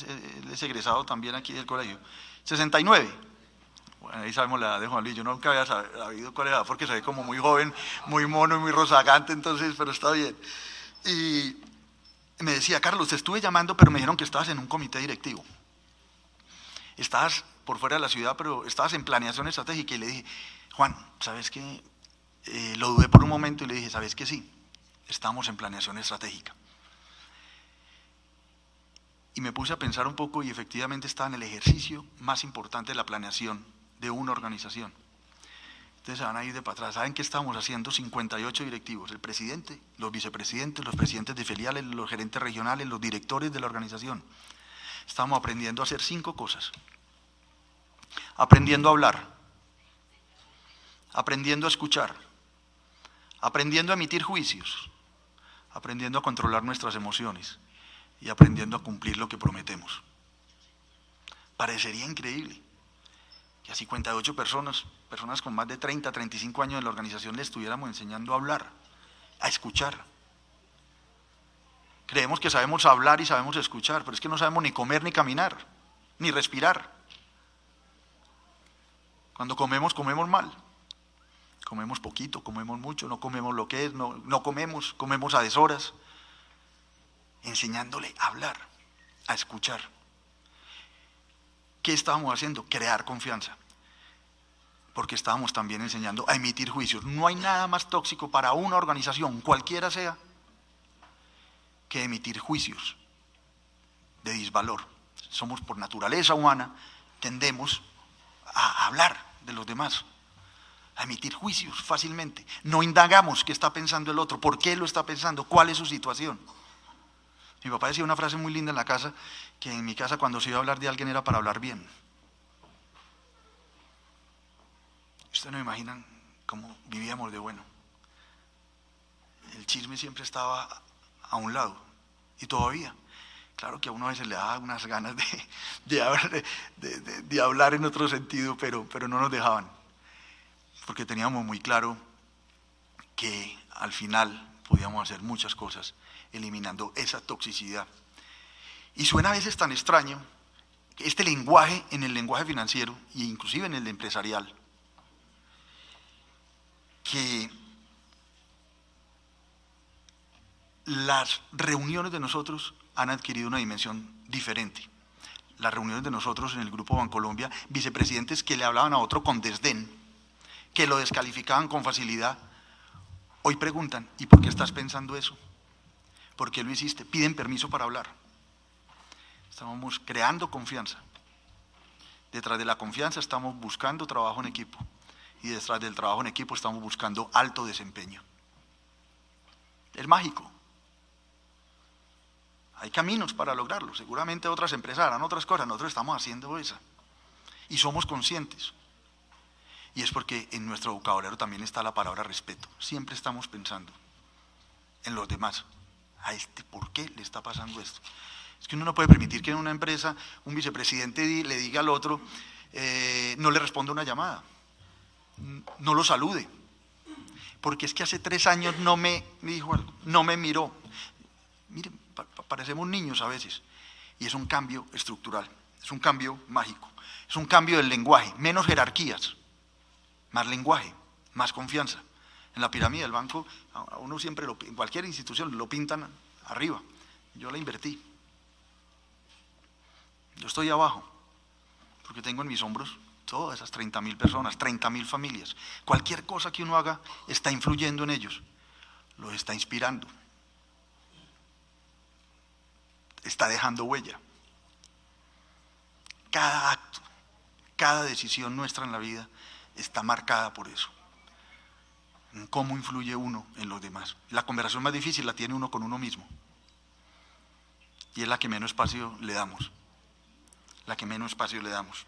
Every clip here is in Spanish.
él es egresado también aquí del colegio. 69. Bueno, ahí sabemos la edad de Juan Luis. Yo nunca había sabido cuál era, porque se ve como muy joven, muy mono y muy rozagante, entonces, pero está bien. Y me decía, Carlos, te estuve llamando, pero me dijeron que estabas en un comité directivo. Estabas por fuera de la ciudad, pero estabas en planeación estratégica. Y le dije, Juan, ¿sabes qué? Lo dudé por un momento y le dije, ¿sabes qué? Sí, estamos en planeación estratégica. Y me puse a pensar un poco y efectivamente estaba en el ejercicio más importante de la planeación de una organización. Ustedes se van a ir de para atrás. ¿Saben qué estábamos haciendo? 58 directivos, el presidente, los vicepresidentes, los presidentes de filiales, los gerentes regionales, los directores de la organización. Estábamos aprendiendo a hacer 5 cosas. Aprendiendo a hablar, aprendiendo a escuchar, aprendiendo a emitir juicios, aprendiendo a controlar nuestras emociones y aprendiendo a cumplir lo que prometemos. Parecería increíble que a 58 personas con más de 30, 35 años en la organización, le estuviéramos enseñando a hablar, a escuchar. Creemos que sabemos hablar y sabemos escuchar, pero es que no sabemos ni comer, ni caminar, ni respirar. Cuando comemos, comemos mal. Comemos poquito, comemos mucho, no comemos lo que es, no comemos a deshoras. Enseñándole a hablar, a escuchar. ¿Qué estábamos haciendo? Crear confianza. Porque estábamos también enseñando a emitir juicios. No hay nada más tóxico para una organización, cualquiera sea, que emitir juicios de disvalor. Somos por naturaleza humana, tendemos a hablar de los demás, a emitir juicios fácilmente. No indagamos qué está pensando el otro, por qué lo está pensando, cuál es su situación. Mi papá decía una frase muy linda en la casa, que en mi casa cuando se iba a hablar de alguien era para hablar bien. Ustedes no imaginan cómo vivíamos de bueno. El chisme siempre estaba a un lado, y todavía. Claro que a uno a veces le da unas ganas de hablar en otro sentido, pero no nos dejaban, porque teníamos muy claro que al final podíamos hacer muchas cosas eliminando esa toxicidad. Y suena a veces tan extraño este lenguaje en el lenguaje financiero e inclusive en el empresarial, que las reuniones de nosotros han adquirido una dimensión diferente. Las reuniones de nosotros en el Grupo Bancolombia, vicepresidentes que le hablaban a otro con desdén, que lo descalificaban con facilidad, hoy preguntan, ¿y por qué estás pensando eso? ¿Por qué lo hiciste? Piden permiso para hablar. Estamos creando confianza. Detrás de la confianza estamos buscando trabajo en equipo, y detrás del trabajo en equipo estamos buscando alto desempeño. Es mágico. Hay caminos para lograrlo. Seguramente otras empresas harán otras cosas, nosotros estamos haciendo esa. Y somos conscientes. Y es porque en nuestro vocabulario también está la palabra respeto. Siempre estamos pensando en los demás. A este, ¿por qué le está pasando esto? Es que uno no puede permitir que en una empresa un vicepresidente le diga al otro, no le responda una llamada, no lo salude, porque es que hace 3 años no me dijo algo, no me miró. Miren, parecemos niños a veces, y es un cambio estructural, es un cambio mágico, es un cambio del lenguaje, menos jerarquías, más lenguaje, más confianza. En la pirámide del banco, a uno siempre, en cualquier institución, lo pintan arriba. Yo la invertí. Yo estoy abajo, porque tengo en mis hombros todas esas 30.000 personas, 30.000 familias. Cualquier cosa que uno haga está influyendo en ellos, los está inspirando, está dejando huella. Cada acto, cada decisión nuestra en la vida está marcada por eso. Cómo influye uno en los demás. La conversación más difícil la tiene uno con uno mismo, y es la que menos espacio le damos, la que menos espacio le damos.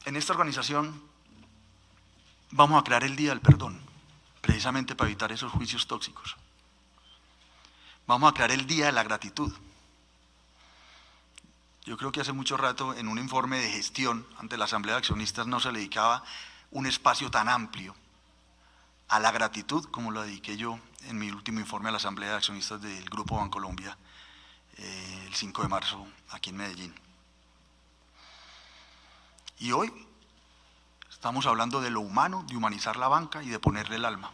En esta organización vamos a crear el Día del Perdón, precisamente para evitar esos juicios tóxicos. Vamos a crear el Día de la Gratitud. Yo creo que hace mucho rato en un informe de gestión ante la Asamblea de Accionistas no se le dedicaba un espacio tan amplio a la gratitud, como lo dediqué yo en mi último informe a la Asamblea de Accionistas del Grupo Bancolombia, el 5 de marzo, aquí en Medellín. Y hoy estamos hablando de lo humano, de humanizar la banca y de ponerle el alma.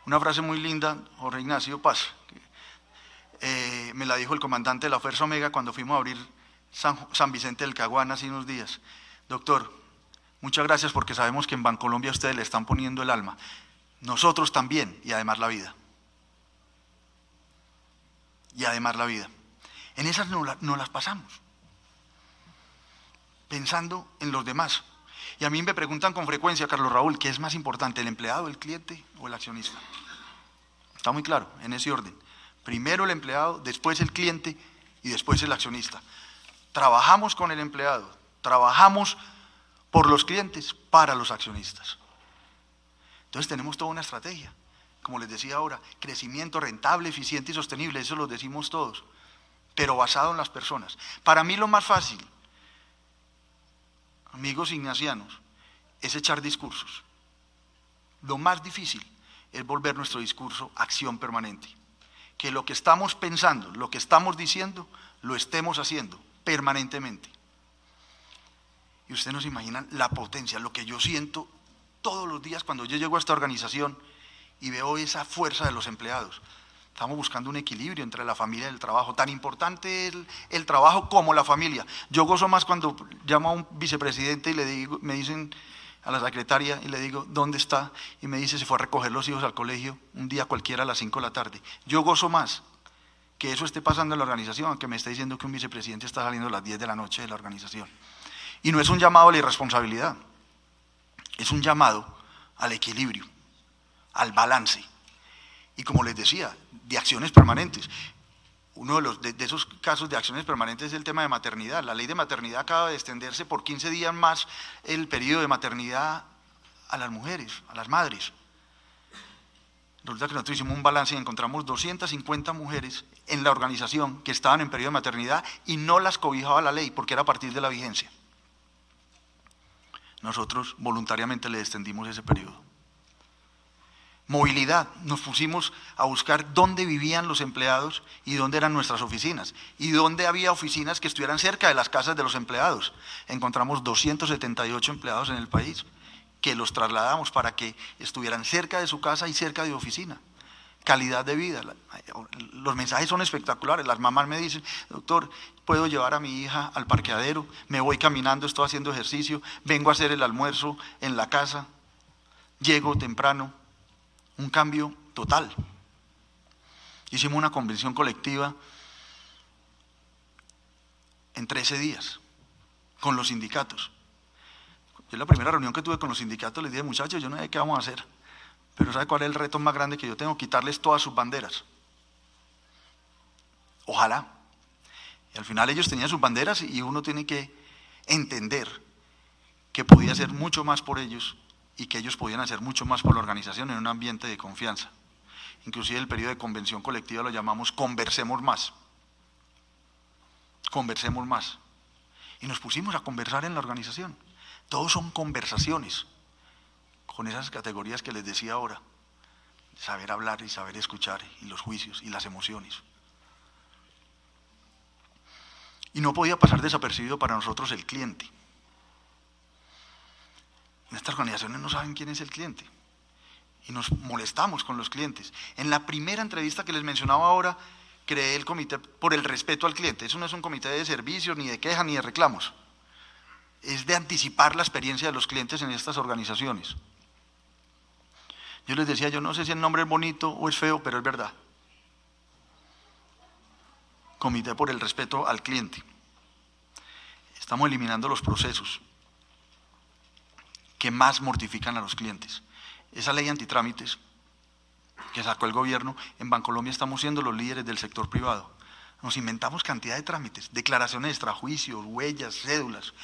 Una frase muy linda, Jorge Ignacio Paz, me la dijo el comandante de la Fuerza Omega cuando fuimos a abrir San Vicente del Caguán hace unos días. Doctor, muchas gracias porque sabemos que en Bancolombia ustedes le están poniendo el alma. Nosotros también, y además la vida. Y además la vida. En esas no las pasamos, pensando en los demás. Y a mí me preguntan con frecuencia, Carlos Raúl, ¿qué es más importante, el empleado, el cliente o el accionista? Está muy claro, en ese orden. Primero el empleado, después el cliente y después el accionista. Trabajamos con el empleado, trabajamos por los clientes, para los accionistas. Entonces tenemos toda una estrategia, como les decía ahora, crecimiento rentable, eficiente y sostenible, eso lo decimos todos, pero basado en las personas. Para mí lo más fácil, amigos ignacianos, es echar discursos. Lo más difícil es volver nuestro discurso acción permanente. Que lo que estamos pensando, lo que estamos diciendo, lo estemos haciendo permanentemente. Y ustedes no se imaginan la potencia, lo que yo siento todos los días cuando yo llego a esta organización y veo esa fuerza de los empleados. Estamos buscando un equilibrio entre la familia y el trabajo. Tan importante es el trabajo como la familia. Yo gozo más cuando llamo a un vicepresidente y le digo, me dicen a la secretaria y le digo, ¿dónde está? Y me dice, se fue a recoger los hijos al colegio un día cualquiera a las 5 de la tarde. Yo gozo más que eso esté pasando en la organización, que me esté diciendo que un vicepresidente está saliendo a las 10 de la noche de la organización. Y no es un llamado a la irresponsabilidad, es un llamado al equilibrio, al balance. Y como les decía, de acciones permanentes. Uno de esos casos de acciones permanentes es el tema de maternidad. La ley de maternidad acaba de extenderse por 15 días más el periodo de maternidad a las mujeres, a las madres. Resulta que nosotros hicimos un balance y encontramos 250 mujeres en la organización que estaban en periodo de maternidad y no las cobijaba la ley porque era a partir de la vigencia. Nosotros voluntariamente le extendimos ese periodo. Movilidad, nos pusimos a buscar dónde vivían los empleados y dónde eran nuestras oficinas y dónde había oficinas que estuvieran cerca de las casas de los empleados. Encontramos 278 empleados en el país que los trasladamos para que estuvieran cerca de su casa y cerca de oficina. Calidad de vida, los mensajes son espectaculares. Las mamás me dicen, doctor, puedo llevar a mi hija al parqueadero, me voy caminando, estoy haciendo ejercicio, vengo a hacer el almuerzo en la casa, llego temprano. Un cambio total. Hicimos una convención colectiva en 13 días con los sindicatos. Yo la primera reunión que tuve con los sindicatos les dije, muchachos, yo no sé qué vamos a hacer, pero ¿sabe cuál es el reto más grande que yo tengo? Quitarles todas sus banderas. Ojalá. Y al final ellos tenían sus banderas y uno tiene que entender que podía hacer mucho más por ellos y que ellos podían hacer mucho más por la organización en un ambiente de confianza. Inclusive el periodo de convención colectiva lo llamamos conversemos más. Conversemos más. Y nos pusimos a conversar en la organización. Todos son conversaciones, con esas categorías que les decía ahora, saber hablar y saber escuchar, y los juicios y las emociones. Y no podía pasar desapercibido para nosotros el cliente. Nuestras organizaciones no saben quién es el cliente y nos molestamos con los clientes. En la primera entrevista que les mencionaba ahora, creé el comité por el respeto al cliente. Eso no es un comité de servicios, ni de quejas, ni de reclamos. Es de anticipar la experiencia de los clientes en estas organizaciones. Yo les decía, yo no sé si el nombre es bonito o es feo, pero es verdad. Comité por el respeto al cliente. Estamos eliminando los procesos que más mortifican a los clientes. Esa ley antitrámites que sacó el gobierno, en Bancolombia estamos siendo los líderes del sector privado. Nos inventamos cantidad de trámites, declaraciones extrajuicios, huellas, cédulas.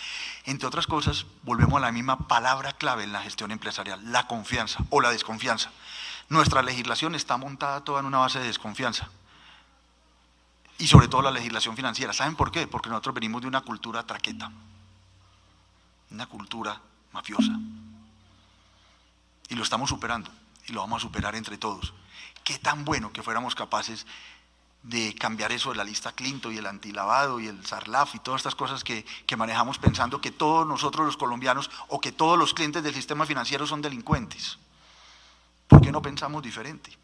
Entre otras cosas, volvemos a la misma palabra clave en la gestión empresarial, la confianza o la desconfianza. Nuestra legislación está montada toda en una base de desconfianza. Y sobre todo la legislación financiera. ¿Saben por qué? Porque nosotros venimos de una cultura traqueta, una cultura mafiosa. Y lo estamos superando. y lo vamos a superar entre todos. Qué tan bueno que fuéramos capaces de cambiar eso de la lista Clinton y el antilavado y el SARLAF y todas estas cosas que manejamos pensando que todos nosotros los colombianos o que todos los clientes del sistema financiero son delincuentes. ¿Por qué no pensamos diferente?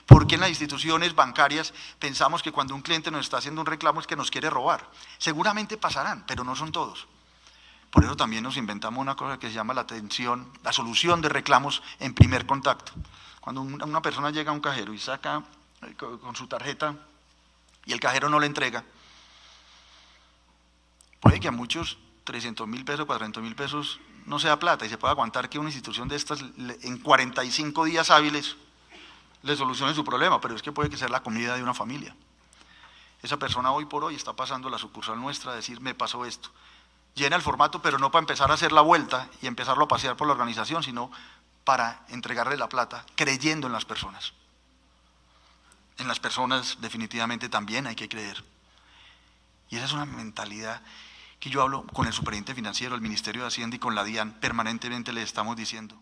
¿Por qué en las instituciones bancarias pensamos que cuando un cliente nos está haciendo un reclamo es que nos quiere robar? Seguramente pasarán, pero no son todos. Por eso también nos inventamos una cosa que se llama la solución de reclamos en primer contacto. Cuando una persona llega a un cajero y saca con su tarjeta y el cajero no le entrega, puede que a muchos 300.000 pesos, 400.000 pesos no sea plata y se puede aguantar que una institución de estas en 45 días hábiles le solucione su problema, pero es que puede que sea la comida de una familia. Esa persona hoy por hoy está pasando a la sucursal nuestra a decir, me pasó esto. Llena el formato, pero no para empezar a hacer la vuelta y empezarlo a pasear por la organización, sino para entregarle la plata, creyendo en las personas. En las personas definitivamente también hay que creer. Y esa es una mentalidad que yo hablo con el superintendente financiero, el Ministerio de Hacienda y con la DIAN, permanentemente le estamos diciendo,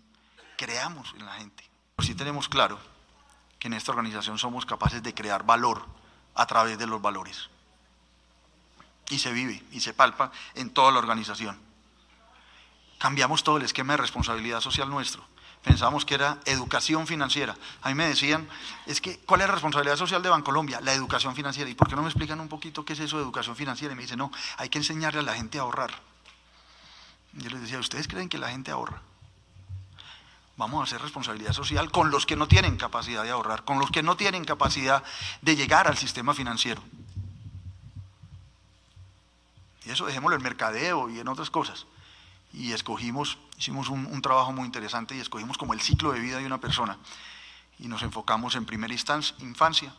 creamos en la gente. Pues sí tenemos claro que en esta organización somos capaces de crear valor a través de los valores. Y se vive y se palpa en toda la organización. Cambiamos todo el esquema de responsabilidad social nuestro. Pensábamos que era educación financiera. A mí me decían, es que, ¿cuál es la responsabilidad social de Bancolombia? La educación financiera. ¿Y por qué no me explican un poquito qué es eso de educación financiera? Y me dicen, no, hay que enseñarle a la gente a ahorrar. Yo les decía, ¿ustedes creen que la gente ahorra? Vamos a hacer responsabilidad social con los que no tienen capacidad de ahorrar, con los que no tienen capacidad de llegar al sistema financiero. Y eso dejémoslo en mercadeo y en otras cosas. Y hicimos un trabajo muy interesante y escogimos como el ciclo de vida de una persona. Y nos enfocamos en primera infancia,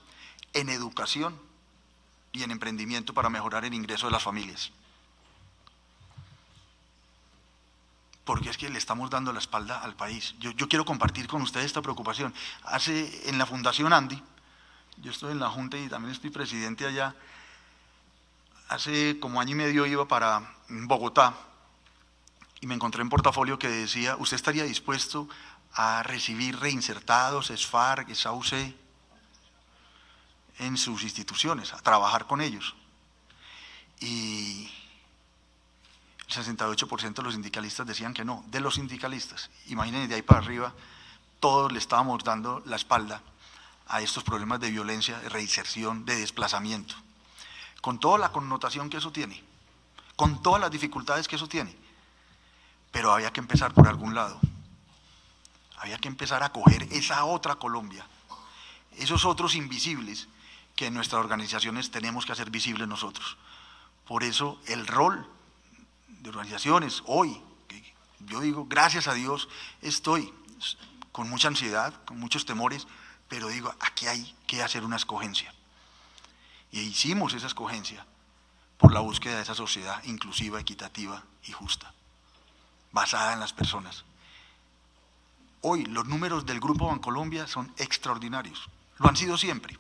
en educación y en emprendimiento para mejorar el ingreso de las familias. Porque es que le estamos dando la espalda al país. Yo quiero compartir con ustedes esta preocupación. En la Fundación Andy, yo estoy en la Junta y también estoy presidente allá, hace como año y medio iba para Bogotá y me encontré un portafolio que decía, ¿usted estaría dispuesto a recibir reinsertados, SFARC, SAUC, en sus instituciones, a trabajar con ellos? Y el 68% de los sindicalistas decían que no, de los sindicalistas. Imagínense, de ahí para arriba, todos le estábamos dando la espalda a estos problemas de violencia, de reinserción, de desplazamiento, con toda la connotación que eso tiene, con todas las dificultades que eso tiene. Pero había que empezar por algún lado, había que empezar a coger esa otra Colombia, esos otros invisibles que en nuestras organizaciones tenemos que hacer visibles nosotros. Por eso el rol de organizaciones hoy, yo digo, gracias a Dios, estoy con mucha ansiedad, con muchos temores, pero digo, aquí hay que hacer una escogencia. Y hicimos esa escogencia por la búsqueda de esa sociedad inclusiva, equitativa y justa, basada en las personas. Hoy los números del Grupo Bancolombia son extraordinarios, lo han sido siempre.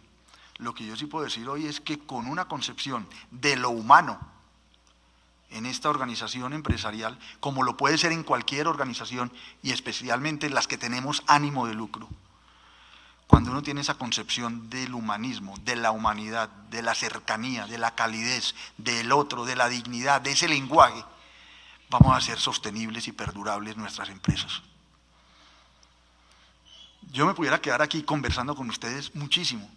Lo que yo sí puedo decir hoy es que con una concepción de lo humano en esta organización empresarial, como lo puede ser en cualquier organización y especialmente las que tenemos ánimo de lucro, cuando uno tiene esa concepción del humanismo, de la humanidad, de la cercanía, de la calidez, del otro, de la dignidad, de ese lenguaje, vamos a hacer sostenibles y perdurables nuestras empresas. Yo me pudiera quedar aquí conversando con ustedes muchísimo,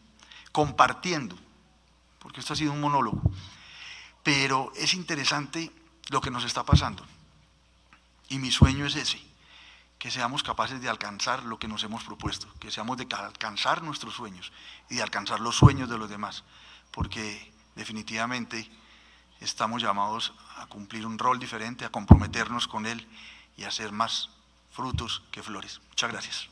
compartiendo, porque esto ha sido un monólogo, pero es interesante lo que nos está pasando. Y mi sueño es ese, que seamos capaces de alcanzar lo que nos hemos propuesto, que seamos de alcanzar nuestros sueños y de alcanzar los sueños de los demás, porque definitivamente estamos llamados a cumplir un rol diferente, a comprometernos con él y a hacer más frutos que flores. Muchas gracias.